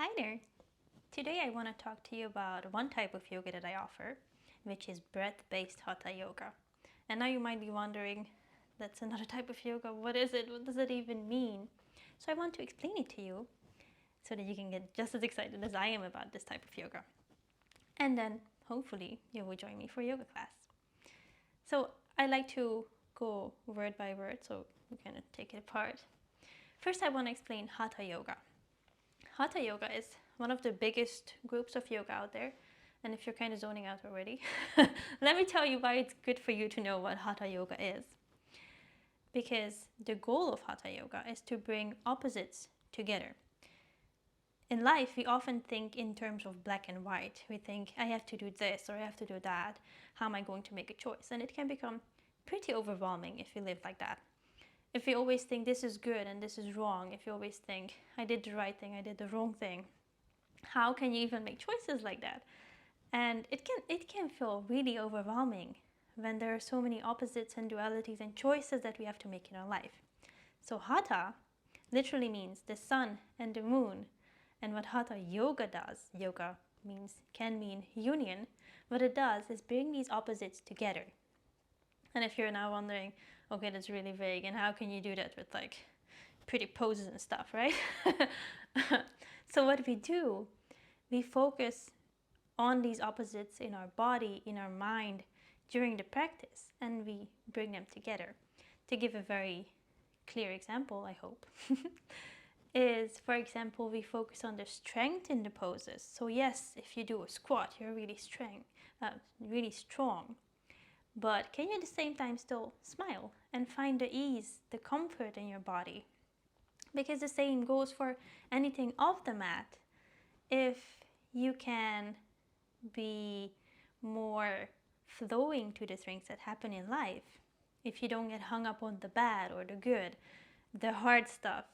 Hi there! Today I want to talk to you about one type of yoga that I offer, which is breath-based hatha yoga. And now you might be wondering, that's another type of yoga, what is it? What does it even mean? So I want to explain it to you so that you can get just as excited as I am about this type of yoga. And then hopefully you will join me for yoga class. So I like to go word by word, so we're going to take it apart. First I want to explain hatha yoga. Hatha yoga is one of the biggest groups of yoga out there. And if you're kind of zoning out already, let me tell you why it's good for you to know what hatha yoga is. Because the goal of hatha yoga is to bring opposites together. In life, we often think in terms of black and white. We think, I have to do this or I have to do that. How am I going to make a choice? And it can become pretty overwhelming if you live like that. If you always think this is good and this is wrong, if you always think I did the right thing, I did the wrong thing, how can you even make choices like that? And it can feel really overwhelming when there are so many opposites and dualities and choices that we have to make in our life. So hatha literally means the sun and the moon. And what hatha yoga does, yoga can mean union, what it does is bring these opposites together. And if you're now wondering, okay, that's really vague, and how can you do that with like pretty poses and stuff, right? So what we do, we focus on these opposites in our body, in our mind during the practice, and we bring them together. To give a very clear example, I hope, is, for example, we focus on the strength in the poses. So yes, if you do a squat, you're really strong. But can you at the same time still smile and find the ease, the comfort in your body? Because the same goes for anything off the mat. If you can be more flowing to the things that happen in life, if you don't get hung up on the bad or the good, the hard stuff,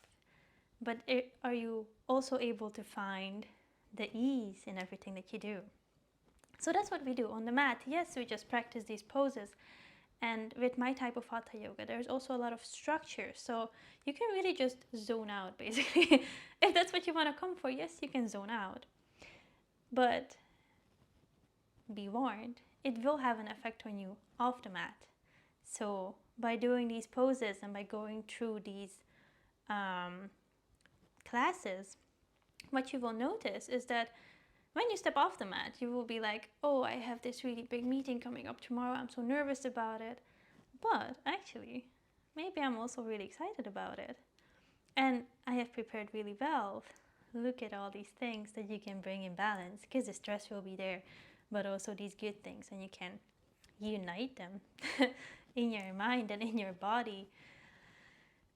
but are you also able to find the ease in everything that you do? So that's what we do on the mat. Yes, we just practice these poses. And with my type of hatha yoga, there's also a lot of structure. So you can really just zone out, basically. If that's what you want to come for, yes, you can zone out. But be warned, it will have an effect on you off the mat. So by doing these poses and by going through these classes, what you will notice is that when you step off the mat, you will be like, oh, I have this really big meeting coming up tomorrow. I'm so nervous about it. But actually, maybe I'm also really excited about it. And I have prepared really well. Look at all these things that you can bring in balance, because the stress will be there, but also these good things, and you can unite them in your mind and in your body.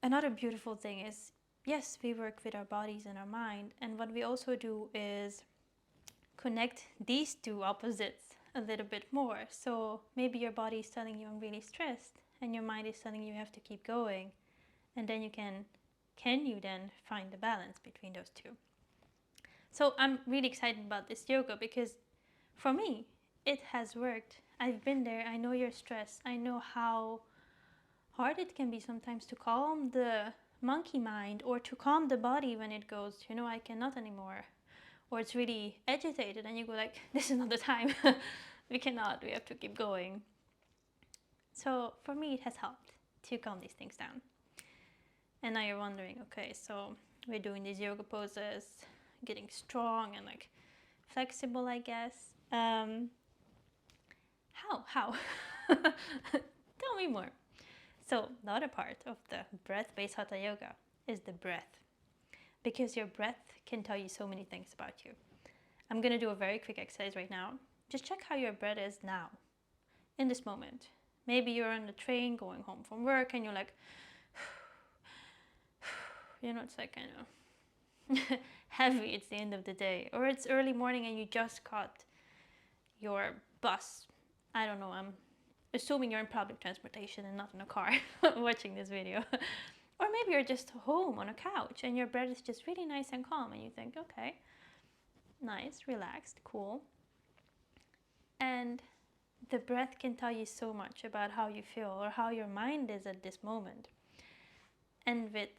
Another beautiful thing is, yes, we work with our bodies and our mind, and what we also do is connect these two opposites a little bit more. So maybe your body is telling you I'm really stressed, and your mind is telling you have to keep going, and then you can you then find the balance between those two? So I'm really excited about this yoga because for me it has worked. I've been there. I know your stress. I know how hard it can be sometimes to calm the monkey mind, or to calm the body when it goes, I cannot anymore, or it's really agitated and you go like, this is not the time. We cannot, we have to keep going. So for me it has helped to calm these things down. And now you're wondering, okay, so we're doing these yoga poses, getting strong and like flexible, I guess. How? Tell me more. So the other part of the breath-based hatha yoga is the breath. Because your breath can tell you so many things about you. I'm going to do a very quick exercise right now. Just check how your breath is now, in this moment. Maybe you're on the train going home from work and you're like, it's like kind of heavy. It's the end of the day. Or it's early morning and you just caught your bus. I don't know, I'm assuming you're in public transportation and not in a car watching this video. Or maybe you're just home on a couch and your breath is just really nice and calm and you think, okay, nice, relaxed, cool. And the breath can tell you so much about how you feel or how your mind is at this moment. And with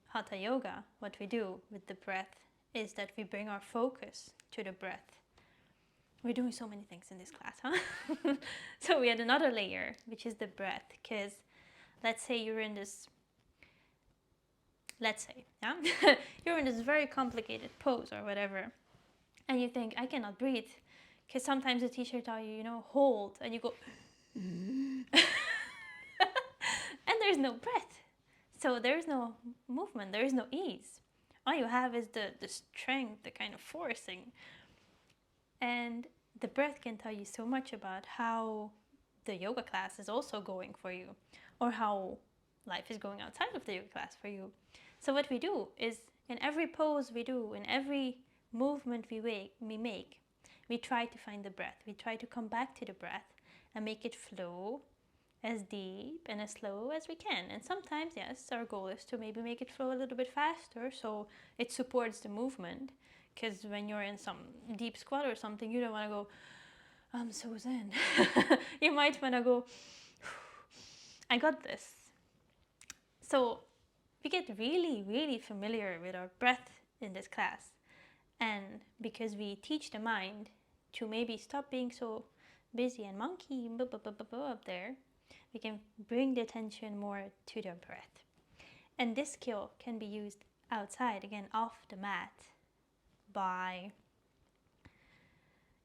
hatha yoga, what we do with the breath is that we bring our focus to the breath. We're doing so many things in this class, huh? So we had another layer, which is the breath, because let's say you're in this, yeah, you're in this very complicated pose or whatever, and you think, I cannot breathe, because sometimes the teacher tell you, hold, and you go, and there's no breath. So there's no movement, there is no ease. All you have is the strength, the kind of forcing. And the breath can tell you so much about how the yoga class is also going for you, or how life is going outside of the yoga class for you. So what we do is, in every pose we do, in every movement we make, we try to find the breath. We try to come back to the breath and make it flow as deep and as slow as we can. And sometimes, yes, our goal is to maybe make it flow a little bit faster so it supports the movement. Because when you're in some deep squat or something, you don't want to go, I'm so zen. You might want to go, I got this. So we get really, really familiar with our breath in this class. And because we teach the mind to maybe stop being so busy and monkey up there, we can bring the attention more to the breath. And this skill can be used outside, again, off the mat, by,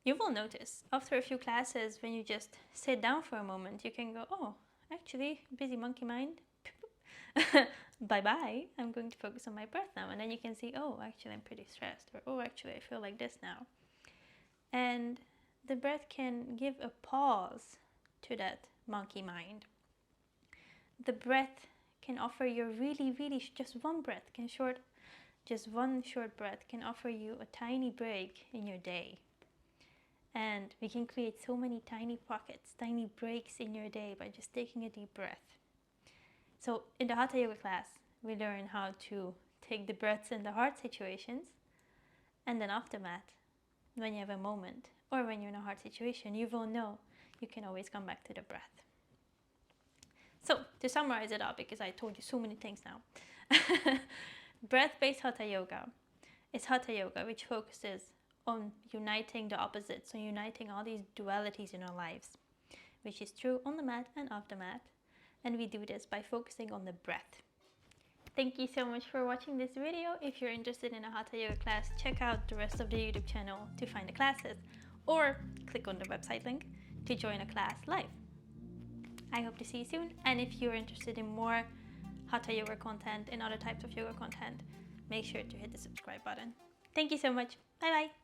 you will notice after a few classes, when you just sit down for a moment, you can go, oh, actually, busy monkey mind, bye-bye, I'm going to focus on my breath now. And then you can see, oh, actually, I'm pretty stressed, or oh, actually, I feel like this now. And the breath can give a pause to that monkey mind. The breath can offer you really, really, just one breath just one short breath can offer you a tiny break in your day. And we can create so many tiny pockets, tiny breaks in your day by just taking a deep breath. So in the Hatha Yoga class, we learn how to take the breaths in the hard situations. And then off the mat, when you have a moment, or when you're in a hard situation, you will know you can always come back to the breath. So to summarize it all, because I told you so many things now, breath-based Hatha Yoga is Hatha Yoga, which focuses on uniting the opposites, so uniting all these dualities in our lives, which is true on the mat and off the mat. And we do this by focusing on the breath. Thank you so much for watching this video. If you're interested in a Hatha Yoga class, check out the rest of the YouTube channel to find the classes, or click on the website link to join a class live. I hope to see you soon, and if you're interested in more Hatha Yoga content and other types of yoga content, make sure to hit the subscribe button. Thank you so much. Bye bye.